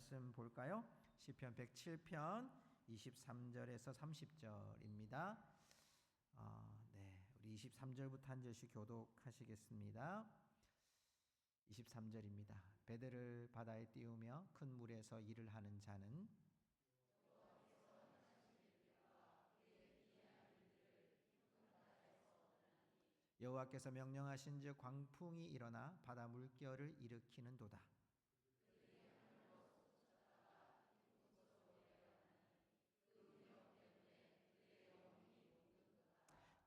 말씀 볼까요? 시편 107편 23절에서 30절입니다. 우리 23절부터 한 절씩 교독하시겠습니다. 23절입니다. 배들을 바다에 띄우며 큰 물에서 일을 하는 자는 여호와께서 명령하신즉 광풍이 일어나 바다 물결을 일으키는도다.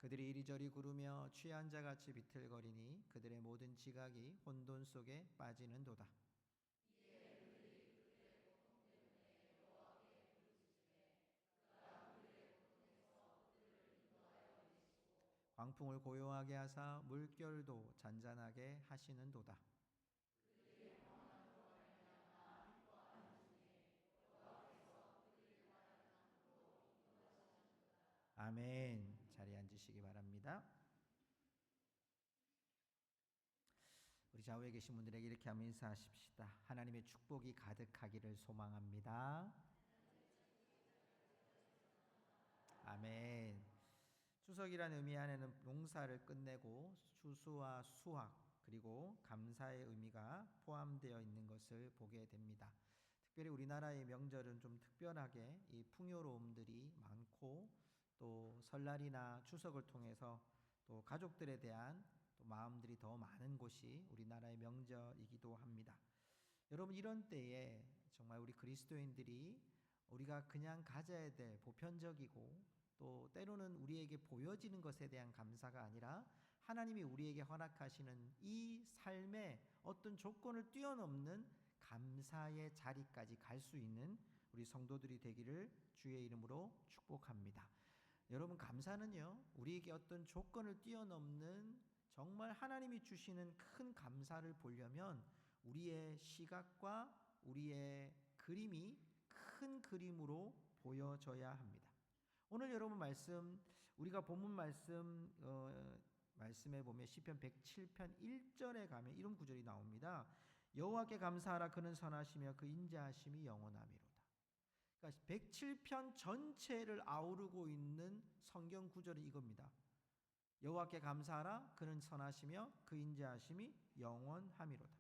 그들이 이리저리 구르며 취한 자같이 비틀거리니 그들의 모든 지각이 혼돈 속에 빠지는도다. 광풍을 고요하게 하사 물결도 잔잔하게 하시는도다. 아멘. 자리에 앉으시기 바랍니다. 우리 좌우에 계신 분들에게 이렇게 하며 인사하십시다. 하나님의 축복이 가득하기를 소망합니다. 아멘. 추석이라는 의미 안에는 농사를 끝내고 추수와 수확 그리고 감사의 의미가 포함되어 있는 것을 보게 됩니다. 특별히 우리나라의 명절은 좀 특별하게 이 풍요로움들이 많고 또 설날이나 추석을 통해서 또 가족들에 대한 또 마음들이 더 많은 곳이 우리나라의 명절이기도 합니다. 여러분, 이런 때에 정말 우리 그리스도인들이 우리가 그냥 가져야 될 보편적이고 또 때로는 우리에게 보여지는 것에 대한 감사가 아니라 하나님이 우리에게 허락하시는 이 삶의 어떤 조건을 뛰어넘는 감사의 자리까지 갈 수 있는 우리 성도들이 되기를 주의 이름으로 축복합니다. 여러분, 감사는요, 우리에게 어떤 조건을 뛰어넘는 정말 하나님이 주시는 큰 감사를 보려면 우리의 시각과 우리의 그림이 큰 그림으로 보여져야 합니다. 오늘 여러분 말씀, 우리가 본문 말씀에 보면 시편 107편 1절에 가면 이런 구절이 나옵니다. 여호와께 감사하라. 그는 선하시며 그 인자하심이 영원하미로다. 그러니까 107편 전체를 아우르고 있는 성경 구절이 이겁니다. 여호와께 감사하라. 그는 선하시며 그 인자하심이 영원하미로다.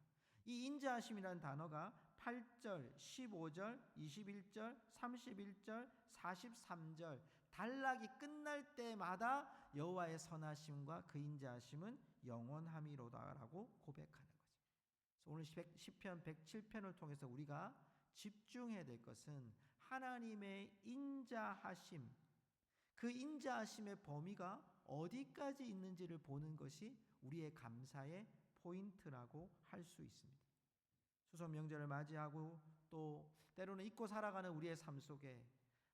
이 인자하심이라는 단어가 8절, 15절, 21절, 31절, 43절 단락이 끝날 때마다 여호와의 선하심과 그 인자하심은 영원함이로다라고 고백하는 거죠. 그래서 오늘 시편 107편을 통해서 우리가 집중해야 될 것은 하나님의 인자하심, 그 인자하심의 범위가 어디까지 있는지를 보는 것이 우리의 감사의 포인트라고 할 수 있습니다. 추석 명절을 맞이하고 또 때로는 잊고 살아가는 우리의 삶 속에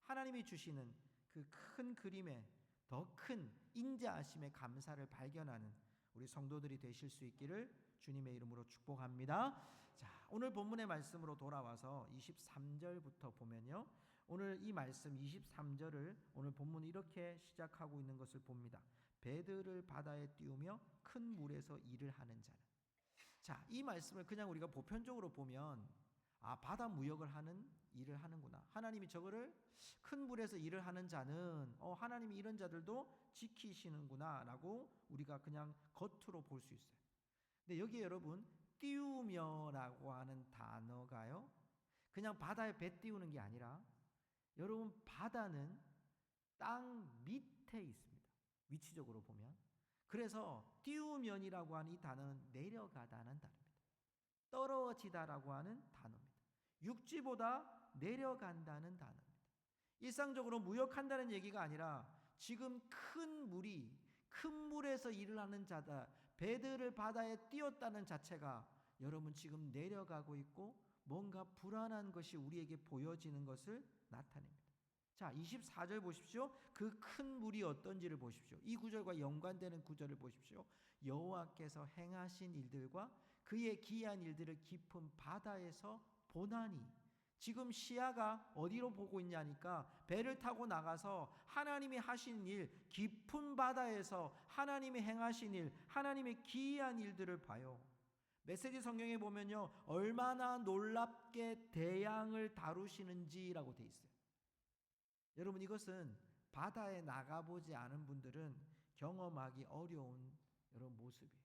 하나님이 주시는 그 큰 그림에 더 큰 인자하심의 감사를 발견하는 우리 성도들이 되실 수 있기를 주님의 이름으로 축복합니다. 자, 오늘 본문의 말씀으로 돌아와서 23절부터 보면요, 오늘 이 말씀 23절을 오늘 본문이 이렇게 시작하고 있는 것을 봅니다. 배들을 바다에 띄우며 큰 물에서 일을 하는 자는. 자, 이 말씀을 그냥 우리가 보편적으로 보면 바다 무역을 하는 일을 하는구나. 하나님이 저거를 큰 물에서 일을 하는 자는 하나님이 이런 자들도 지키시는구나 라고 우리가 그냥 겉으로 볼 수 있어요. 근데 여기에 여러분, 띄우며라고 하는 단어가요, 그냥 바다에 배 띄우는 게 아니라 여러분, 바다는 땅 밑에 있습니다. 위치적으로 보면. 그래서 띄우면이라고 하는 이 단어는 내려가다는 단어입니다. 떨어지다라고 하는 단어입니다. 육지보다 내려간다는 단어입니다. 일상적으로 무역한다는 얘기가 아니라 지금 큰 물에서 일을 하는 자다, 배들을 바다에 띄웠다는 자체가 여러분 지금 내려가고 있고 뭔가 불안한 것이 우리에게 보여지는 것을 나타냅니다. 자, 24절 보십시오. 그 큰 물이 어떤지를 보십시오. 이 구절과 연관되는 구절을 보십시오. 여호와께서 행하신 일들과 그의 기이한 일들을 깊은 바다에서 보나니. 지금 시야가 어디로 보고 있냐니까 배를 타고 나가서 하나님이 하신 일, 깊은 바다에서 하나님이 행하신 일, 하나님의 기이한 일들을 봐요. 메시지 성경에 보면요, 얼마나 놀랍게 대양을 다루시는지라고 돼 있어요. 여러분, 이것은 바다에 나가보지 않은 분들은 경험하기 어려운 여러분 모습이에요.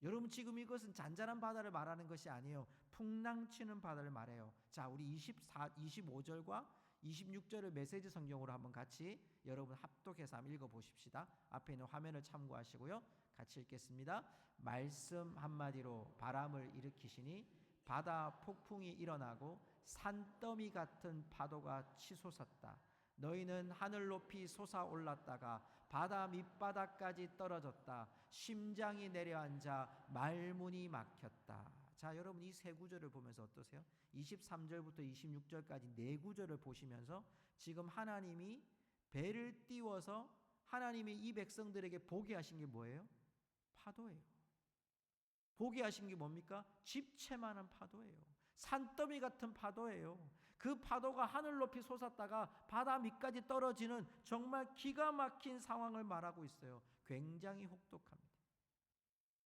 여러분, 지금 이것은 잔잔한 바다를 말하는 것이 아니에요. 풍랑치는 바다를 말해요. 자, 우리 25절과 26절을 메시지 성경으로 한번 같이 여러분 합독해서 한번 읽어보십시다. 앞에 있는 화면을 참고하시고요. 같이 읽겠습니다. 말씀 한마디로 바람을 일으키시니 바다 폭풍이 일어나고 산더미 같은 파도가 치솟았다. 너희는 하늘 높이 솟아올랐다가 바다 밑바닥까지 떨어졌다. 심장이 내려앉아 말문이 막혔다. 자, 여러분, 이 세 구절을 보면서 어떠세요? 23절부터 26절까지 네 구절을 보시면서 지금 하나님이 배를 띄워서 하나님이 이 백성들에게 보게 하신 게 뭐예요? 파도예요. 보게 하신 게 뭡니까? 집채만한 파도예요. 산더미 같은 파도예요. 그 파도가 하늘 높이 솟았다가 바다 밑까지 떨어지는 정말 기가 막힌 상황을 말하고 있어요. 굉장히 혹독합니다.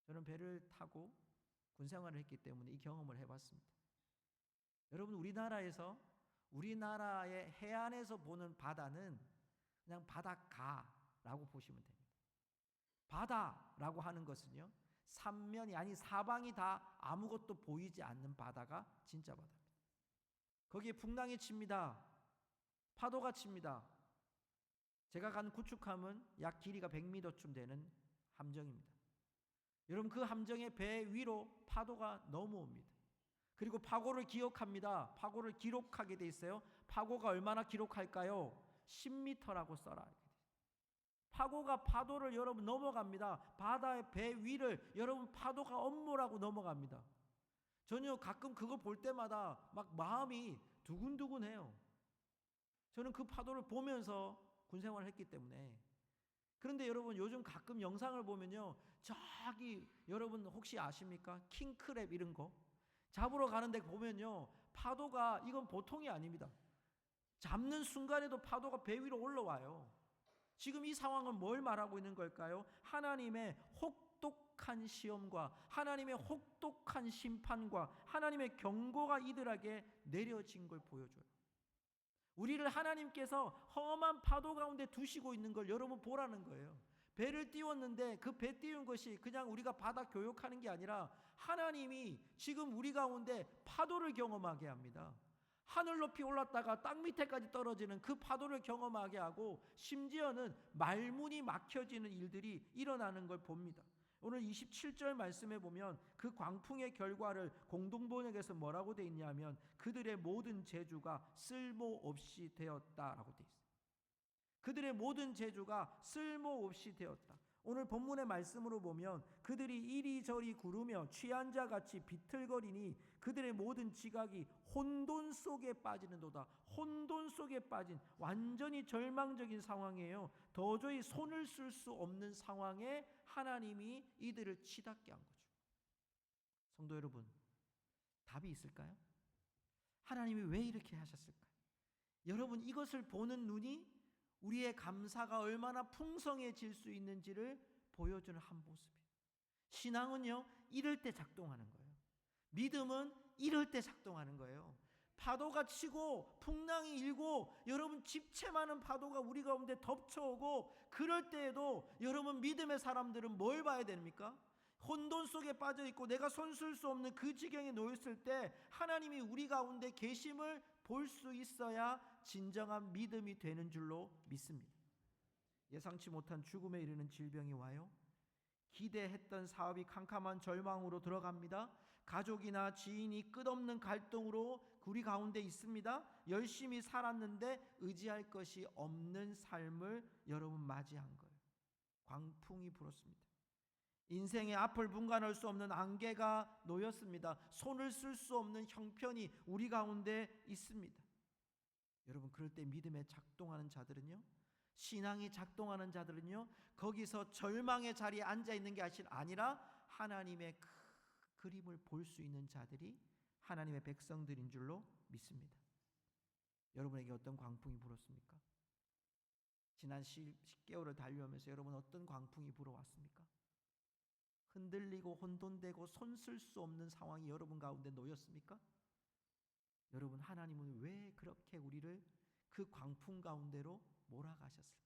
저는 배를 타고 군생활을 했기 때문에 이 경험을 해봤습니다. 여러분, 우리나라의 해안에서 보는 바다는 그냥 바닷가라고 보시면 됩니다. 바다라고 하는 것은요, 삼면이 아니 사방이 다 아무것도 보이지 않는 바다가 진짜 바다입니다. 거기에 풍랑이 칩니다. 파도가 칩니다. 제가 간 구축함은 약 길이가 100m쯤 되는 함정입니다. 여러분, 그 함정의 배 위로 파도가 넘어옵니다. 그리고 파고를 기억합니다. 파고를 기록하게 돼 있어요. 파고가 얼마나 기록할까요? 10m라고 써라. 파고가 파도를 여러분 넘어갑니다. 바다의 배 위를 여러분 파도가 엄몰하고 넘어갑니다. 전혀 가끔 그거 볼 때마다 막 마음이 두근두근해요. 저는 그 파도를 보면서 군생활을 했기 때문에. 그런데 여러분, 요즘 가끔 영상을 보면요, 저기 여러분 혹시 아십니까? 킹크랩 이런 거 잡으러 가는데 보면요, 파도가 이건 보통이 아닙니다. 잡는 순간에도 파도가 배 위로 올라와요. 지금 이 상황은 뭘 말하고 있는 걸까요? 하나님의 혹독한 시험과 하나님의 혹독한 심판과 하나님의 경고가 이들에게 내려진 걸 보여줘요. 우리를 하나님께서 험한 파도 가운데 두시고 있는 걸 여러분 보라는 거예요. 배를 띄웠는데 그 배 띄운 것이 그냥 우리가 바다 교육하는 게 아니라 하나님이 지금 우리 가운데 파도를 경험하게 합니다. 하늘 높이 올랐다가 땅 밑에까지 떨어지는 그 파도를 경험하게 하고 심지어는 말문이 막혀지는 일들이 일어나는 걸 봅니다. 오늘 27절 말씀에 보면 그 광풍의 결과를 공동번역에서 뭐라고 돼 있냐면 그들의 모든 재주가 쓸모없이 되었다라고 돼 있어요. 그들의 모든 재주가 쓸모없이 되었다. 오늘 본문의 말씀으로 보면 그들이 이리저리 구르며 취한 자같이 비틀거리니 그들의 모든 지각이 혼돈 속에 빠지는도다. 혼돈 속에 빠진 완전히 절망적인 상황이에요. 도저히 손을 쓸 수 없는 상황에 하나님이 이들을 치닫게 한 거죠. 성도 여러분, 답이 있을까요? 하나님이 왜 이렇게 하셨을까요? 여러분, 이것을 보는 눈이 우리의 감사가 얼마나 풍성해질 수 있는지를 보여주는 한 모습이에요. 신앙은요, 이럴 때 작동하는 거예요. 믿음은 이럴 때 작동하는 거예요. 파도가 치고 풍랑이 일고 여러분 집채 많은 파도가 우리 가운데 덮쳐오고 그럴 때에도 여러분 믿음의 사람들은 뭘 봐야 됩니까? 혼돈 속에 빠져 있고 내가 손 쓸 수 없는 그 지경에 놓였을 때 하나님이 우리 가운데 계심을 볼 수 있어야 진정한 믿음이 되는 줄로 믿습니다. 예상치 못한 죽음에 이르는 질병이 와요. 기대했던 사업이 캄캄한 절망으로 들어갑니다. 가족이나 지인이 끝없는 갈등으로 우리 가운데 있습니다. 열심히 살았는데 의지할 것이 없는 삶을 여러분 맞이한 거예요. 광풍이 불었습니다. 인생의 앞을 분간할 수 없는 안개가 놓였습니다. 손을 쓸 수 없는 형편이 우리 가운데 있습니다. 여러분, 그럴 때 믿음에 작동하는 자들은요, 신앙이 작동하는 자들은요, 거기서 절망의 자리에 앉아 있는 게 아니라 하나님의 그 그림을 볼 수 있는 자들이 하나님의 백성들인 줄로 믿습니다. 여러분에게 어떤 광풍이 불었습니까? 지난 10개월을 달려오면서 여러분 어떤 광풍이 불어왔습니까? 흔들리고 혼돈되고 손 쓸 수 없는 상황이 여러분 가운데 놓였습니까? 여러분, 하나님은 왜 그렇게 우리를 그 광풍 가운데로 몰아가셨을까요?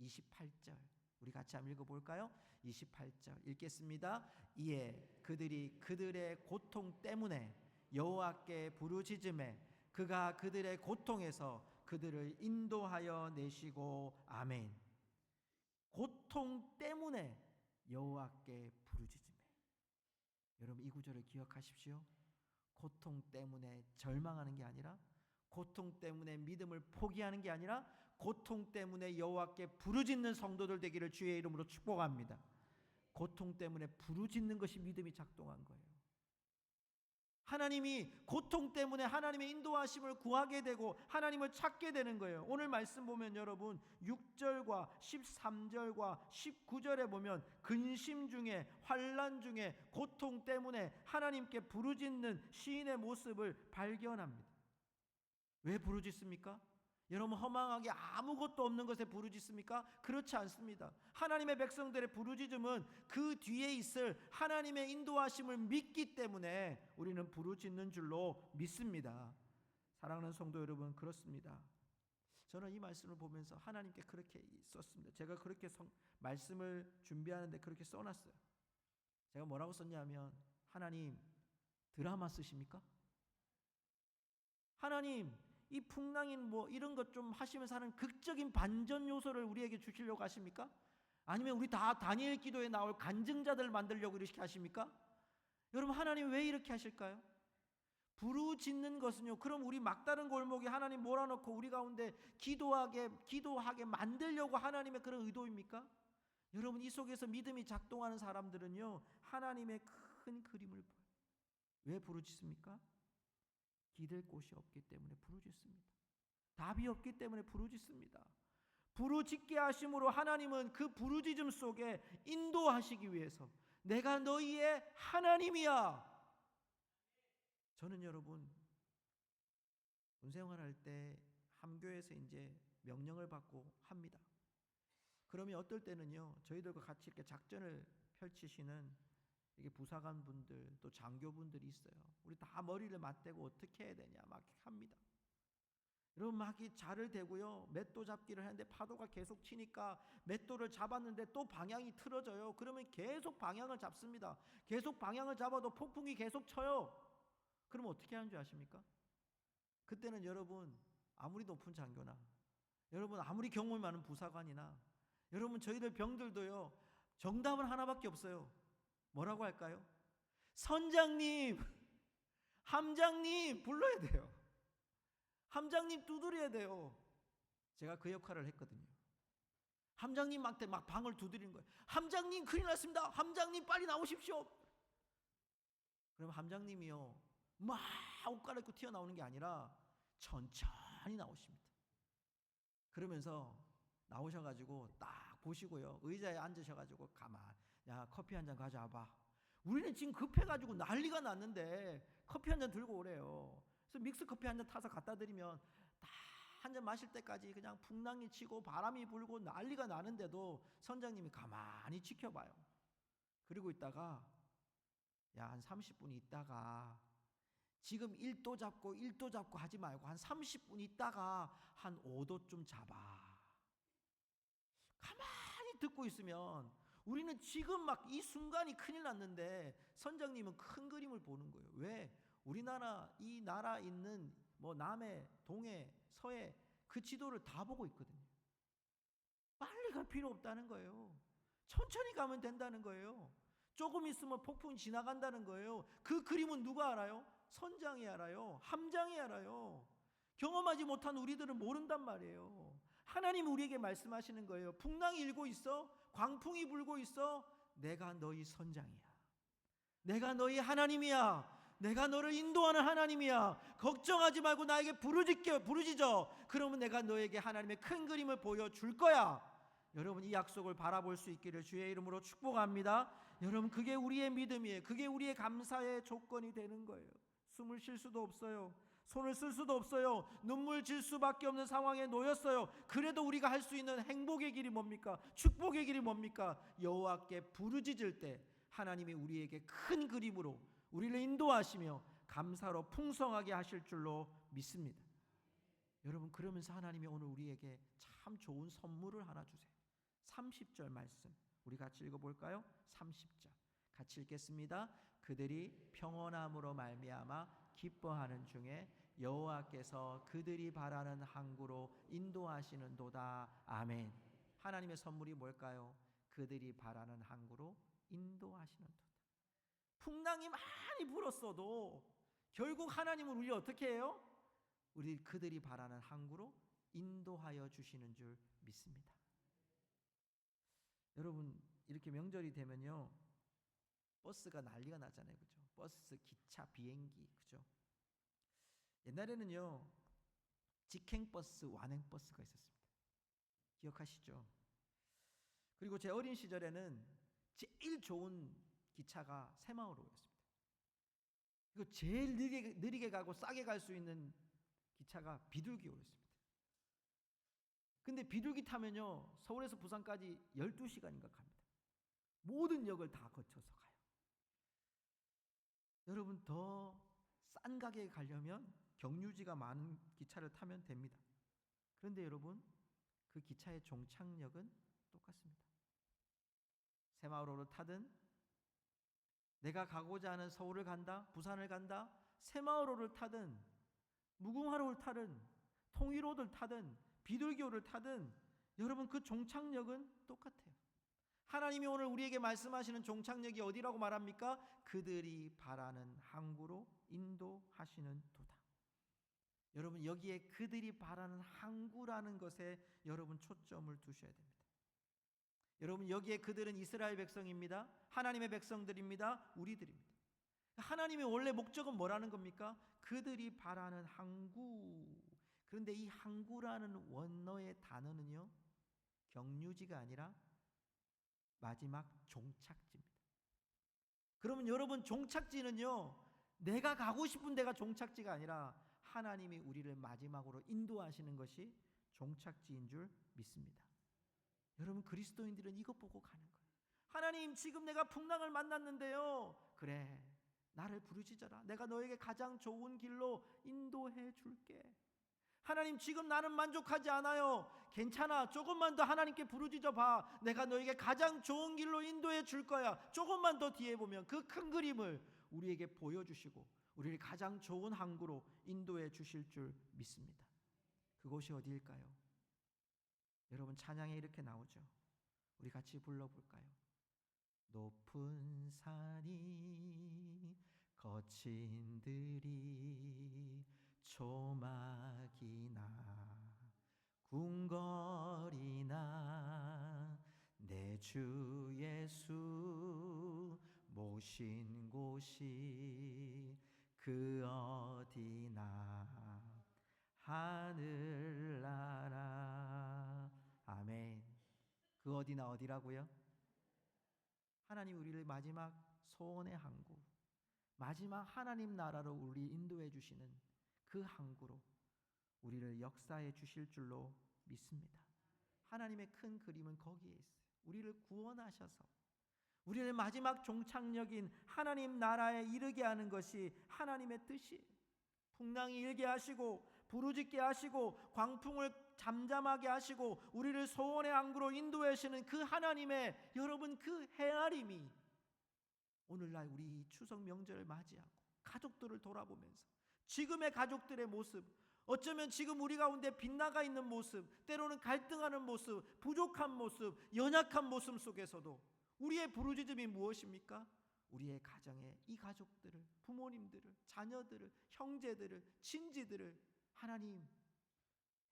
28절 우리 같이 한번 읽어볼까요? 28절 읽겠습니다. 이에 그들이 그들의 고통 때문에 여호와께 부르짖음에 그가 그들의 고통에서 그들을 인도하여 내시고 아멘. 고통 때문에 여호와께 부르짖음에. 여러분, 이 구절을 기억하십시오. 고통 때문에 절망하는 게 아니라, 고통 때문에 믿음을 포기하는 게 아니라, 고통 때문에 여호와께 부르짖는 성도들 되기를 주의 이름으로 축복합니다. 고통 때문에 부르짖는 것이 믿음이 작동한 거예요. 하나님이 고통 때문에 하나님의 인도하심을 구하게 되고 하나님을 찾게 되는 거예요. 오늘 말씀 보면 여러분 6절과 13절과 19절에 보면 근심 중에, 환난 중에, 고통 때문에 하나님께 부르짖는 시인의 모습을 발견합니다. 왜 부르짖습니까? 여러분, 허망하게 아무것도 없는 것에 부르짖습니까? 그렇지 않습니다. 하나님의 백성들의 부르짖음은 그 뒤에 있을 하나님의 인도하심을 믿기 때문에 우리는 부르짖는 줄로 믿습니다. 사랑하는 성도 여러분, 그렇습니다. 저는 이 말씀을 보면서 하나님께 그렇게 썼습니다. 제가 그렇게 말씀을 준비하는데 그렇게 써놨어요. 제가 뭐라고 썼냐면, 하나님 드라마 쓰십니까? 하나님 이 풍랑인 뭐 이런 것 좀 하시면서 하는 극적인 반전 요소를 우리에게 주시려고 하십니까? 아니면 우리 다 다니엘 기도에 나올 간증자들 만들려고 이렇게 하십니까? 여러분, 하나님 왜 이렇게 하실까요? 부르짖는 것은요, 그럼 우리 막다른 골목에 하나님 몰아넣고 우리 가운데 기도하게 만들려고 하나님의 그런 의도입니까? 여러분, 이 속에서 믿음이 작동하는 사람들은요, 하나님의 큰 그림을 보여요. 왜 부르짖습니까? 기댈 곳이 없기 때문에 부르짖습니다. 답이 없기 때문에 부르짖습니다. 부르짖게 하심으로 하나님은 그 부르짖음 속에 인도하시기 위해서 내가 너희의 하나님이야. 저는 여러분, 군생활할 때 함교에서 이제 명령을 받고 합니다. 그러면 어떨 때는요, 저희들과 같이 이렇게 작전을 펼치시는 이게 부사관 분들 또 장교분들이 있어요. 우리 다 머리를 맞대고 어떻게 해야 되냐 막 합니다. 여러분, 막 이 자를 대고요, 맷도 잡기를 하는데 파도가 계속 치니까 맷도를 잡았는데 또 방향이 틀어져요. 그러면 계속 방향을 잡습니다. 계속 방향을 잡아도 폭풍이 계속 쳐요. 그럼 어떻게 하는 줄 아십니까? 그때는 여러분, 아무리 높은 장교나, 여러분 아무리 경험이 많은 부사관이나, 여러분 저희들 병들도요, 정답은 하나밖에 없어요. 뭐라고 할까요? 선장님, 함장님 불러야 돼요. 함장님 두드려야 돼요. 제가 그 역할을 했거든요. 함장님한테 막 방을 두드리는 거예요. 함장님 큰일 났습니다. 함장님 빨리 나오십시오. 그럼 함장님이요, 막 옷 갈아입고 튀어나오는 게 아니라 천천히 나오십니다. 그러면서 나오셔가지고 딱 보시고요, 의자에 앉으셔가지고 야 커피 한 잔 가져와봐. 우리는 지금 급해가지고 난리가 났는데 커피 한 잔 들고 오래요. 그래서 믹스 커피 한 잔 타서 갖다 드리면 다 한 잔 마실 때까지 그냥 풍랑이 치고 바람이 불고 난리가 나는데도 선장님이 가만히 지켜봐요. 그리고 있다가 한 30분 있다가, 지금 1도 잡고 하지 말고 한 30분 있다가 한 5도쯤 잡아. 가만히 듣고 있으면 우리는 지금 막 이 순간이 큰일 났는데 선장님은 큰 그림을 보는 거예요. 왜? 우리나라 이 나라 있는 뭐 남해, 동해, 서해 그 지도를 다 보고 있거든요. 빨리 갈 필요 없다는 거예요. 천천히 가면 된다는 거예요. 조금 있으면 폭풍이 지나간다는 거예요. 그 그림은 누가 알아요? 선장이 알아요. 함장이 알아요. 경험하지 못한 우리들은 모른단 말이에요. 하나님 우리에게 말씀하시는 거예요. 풍랑이 일고 있어? 광풍이 불고 있어? 내가 너희 선장이야. 내가 너희 하나님이야. 내가 너를 인도하는 하나님이야. 걱정하지 말고 나에게 부르짖어. 그러면 내가 너에게 하나님의 큰 그림을 보여줄 거야. 여러분, 이 약속을 바라볼 수 있기를 주의 이름으로 축복합니다. 여러분, 그게 우리의 믿음이에요. 그게 우리의 감사의 조건이 되는 거예요. 숨을 쉴 수도 없어요. 손을 쓸 수도 없어요. 눈물 질 수밖에 없는 상황에 놓였어요. 그래도 우리가 할 수 있는 행복의 길이 뭡니까? 축복의 길이 뭡니까? 여호와께 부르짖을 때 하나님이 우리에게 큰 그림으로 우리를 인도하시며 감사로 풍성하게 하실 줄로 믿습니다. 여러분, 그러면서 하나님이 오늘 우리에게 참 좋은 선물을 하나 주세요. 30절 말씀 우리 같이 읽어볼까요? 30절 같이 읽겠습니다. 그들이 평온함으로 말미암아 기뻐하는 중에 여호와께서 그들이 바라는 항구로 인도하시는도다. 아멘. 하나님의 선물이 뭘까요? 그들이 바라는 항구로 인도하시는도다. 풍랑이 많이 불었어도 결국 하나님은 우리 어떻게 해요? 우리 그들이 바라는 항구로 인도하여 주시는 줄 믿습니다. 여러분, 이렇게 명절이 되면요, 버스가 난리가 나잖아요, 그죠? 버스, 기차, 비행기, 그죠? 옛날에는요, 직행버스, 완행버스가 있었습니다. 기억하시죠? 그리고 제 어린 시절에는 제일 좋은 기차가 새마을호였습니다. 그리고 제일 느리게 가고 싸게 갈 수 있는 기차가 비둘기호였습니다. 근데 비둘기 타면요, 서울에서 부산까지 12시간인가 갑니다. 모든 역을 다 거쳐서 가요. 여러분, 더 싼 가게에 가려면 경유지가 많은 기차를 타면 됩니다. 그런데 여러분, 그 기차의 종착역은 똑같습니다. 새마을호를 타든, 내가 가고자 하는 서울을 간다, 부산을 간다, 새마을호를 타든, 무궁화호를 타든, 통일호를 타든, 비둘기호를 타든, 여러분 그 종착역은 똑같아요. 하나님이 오늘 우리에게 말씀하시는 종착역이 어디라고 말합니까? 그들이 바라는 항구로 인도하시는 도다. 여러분, 여기에 그들이 바라는 항구라는 것에 여러분 초점을 두셔야 됩니다. 여러분, 여기에 그들은 이스라엘 백성입니다. 하나님의 백성들입니다. 우리들입니다. 하나님의 원래 목적은 뭐라는 겁니까? 그들이 바라는 항구. 그런데 이 항구라는 원어의 단어는요, 경유지가 아니라 마지막 종착지입니다. 그러면 여러분, 종착지는요, 내가 가고 싶은 데가 종착지가 아니라 하나님이 우리를 마지막으로 인도하시는 것이 종착지인 줄 믿습니다. 여러분, 그리스도인들은 이것 보고 가는 거예요. 하나님, 지금 내가 풍랑을 만났는데요, 그래, 나를 부르짖어라. 내가 너에게 가장 좋은 길로 인도해 줄게. 하나님, 지금 나는 만족하지 않아요. 괜찮아. 조금만 더 하나님께 부르짖어 봐. 내가 너에게 가장 좋은 길로 인도해 줄 거야. 조금만 더 뒤에 보면 그 큰 그림을 우리에게 보여주시고 우리를 가장 좋은 항구로 인도해 주실 줄 믿습니다. 그곳이 어디일까요? 여러분, 찬양에 이렇게 나오죠. 우리 같이 불러볼까요? 높은 산이 거친 들이 조막이나 궁궐이나 내 주 예수 모신 곳이 그 어디나 하늘나라. 아멘. 그 어디나 어디라고요? 하나님 우리를 마지막 소원의 항구, 마지막 하나님 나라로 우리 인도해 주시는 그 항구로 우리를 역사해 주실 줄로 믿습니다. 하나님의 큰 그림은 거기에 있어요. 우리를 구원하셔서 우리를 마지막 종착역인 하나님 나라에 이르게 하는 것이 하나님의 뜻이에요. 풍랑이 일게 하시고 부르짖게 하시고 광풍을 잠잠하게 하시고 우리를 소원의 항구로 인도해 주시는 그 하나님의 여러분 그 헤아림이 오늘날 우리 추석 명절을 맞이하고 가족들을 돌아보면서 지금의 가족들의 모습, 어쩌면 지금 우리 가운데 빗나가 있는 모습, 때로는 갈등하는 모습, 부족한 모습, 연약한 모습 속에서도 우리의 부르짖음이 무엇입니까? 우리의 가정에 이 가족들을, 부모님들을, 자녀들을, 형제들을, 친지들을 하나님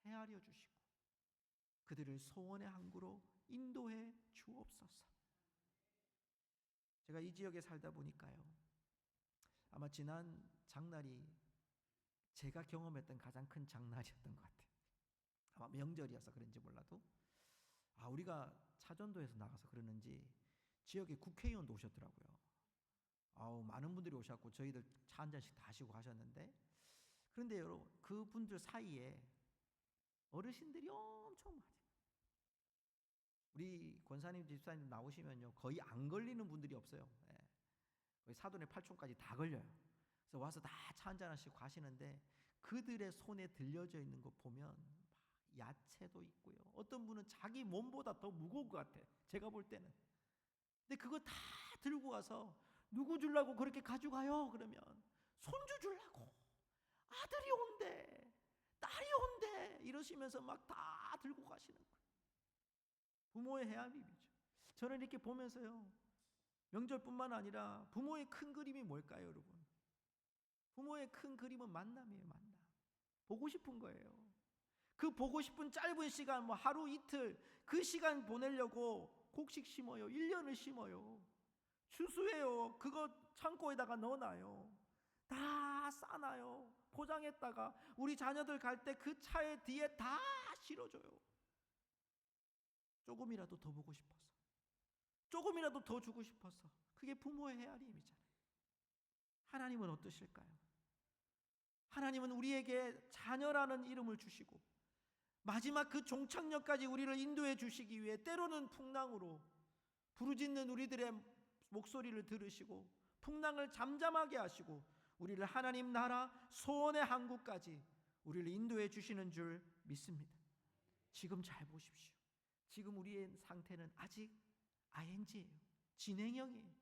헤아려 주시고 그들을 소원의 항구로 인도해 주옵소서. 제가 이 지역에 살다 보니까요, 아마 지난 장날이 제가 경험했던 가장 큰 장날이었던 것 같아요. 아마 명절이어서 그런지 몰라도 우리가 차전도에서 나가서 그러는지 지역에 국회의원도 오셨더라고요. 많은 분들이 오셨고 저희들 차 한 잔씩 다 하시고 가셨는데 그런데 여러분, 그분들 사이에 어르신들이 엄청 많아요. 우리 권사님 집사님 나오시면요, 거의 안 걸리는 분들이 없어요. 예. 거의 사돈의 팔촌까지 다 걸려요. 그래서 와서 다 차 한잔 하시고 가시는데, 그들의 손에 들려져 있는 거 보면 막 야채도 있고요, 어떤 분은 자기 몸보다 더 무거운 것 같아, 제가 볼 때는. 근데 그거 다 들고 와서 누구 주려고 그렇게 가져가요? 그러면 손주 주려고, 아들이 온대, 딸이 온대, 이러시면서 막 다 들고 가시는 거예요. 부모의 헤아림이죠. 저는 이렇게 보면서요, 명절뿐만 아니라 부모의 큰 그림이 뭘까요, 여러분? 부모의 큰 그림은 만남이에요, 만남. 보고 싶은 거예요. 그 보고 싶은 짧은 시간, 뭐 하루 이틀, 그 시간 보내려고 곡식 심어요. 1년을 심어요. 추수해요. 그거 창고에다가 넣어놔요. 다 싸놔요. 포장했다가 우리 자녀들 갈 때 그 차에 뒤에 다 실어줘요. 조금이라도 더 보고 싶어서, 조금이라도 더 주고 싶어서. 그게 부모의 헤아림이잖아요. 하나님은 어떠실까요? 하나님은 우리에게 자녀라는 이름을 주시고, 마지막 그 종착역까지 우리를 인도해 주시기 위해 때로는 풍랑으로 부르짖는 우리들의 목소리를 들으시고, 풍랑을 잠잠하게 하시고, 우리를 하나님 나라 소원의 항구까지 우리를 인도해 주시는 줄 믿습니다. 지금 잘 보십시오. 지금 우리의 상태는 아직 ING예요. 진행형이에요.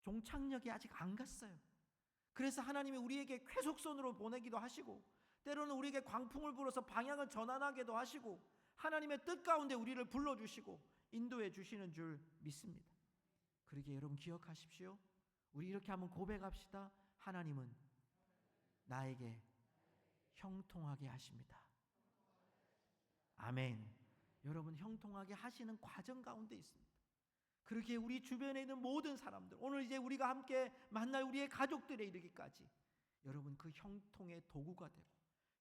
종착역에 아직 안 갔어요. 그래서 하나님이 우리에게 쾌속선으로 보내기도 하시고, 때로는 우리에게 광풍을 불어서 방향을 전환하게도 하시고, 하나님의 뜻 가운데 우리를 불러주시고 인도해 주시는 줄 믿습니다. 그러기에 여러분 기억하십시오. 우리 이렇게 한번 고백합시다. 하나님은 나에게 형통하게 하십니다. 아멘. 여러분, 형통하게 하시는 과정 가운데 있습니다. 그렇게 우리 주변에 있는 모든 사람들, 오늘 이제 우리가 함께 만날 우리의 가족들에 이르기까지 여러분 그 형통의 도구가 되고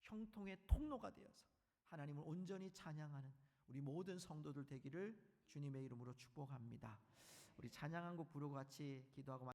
형통의 통로가 되어서 하나님을 온전히 찬양하는 우리 모든 성도들 되기를 주님의 이름으로 축복합니다. 우리 찬양한 곡 부르고 같이 기도하고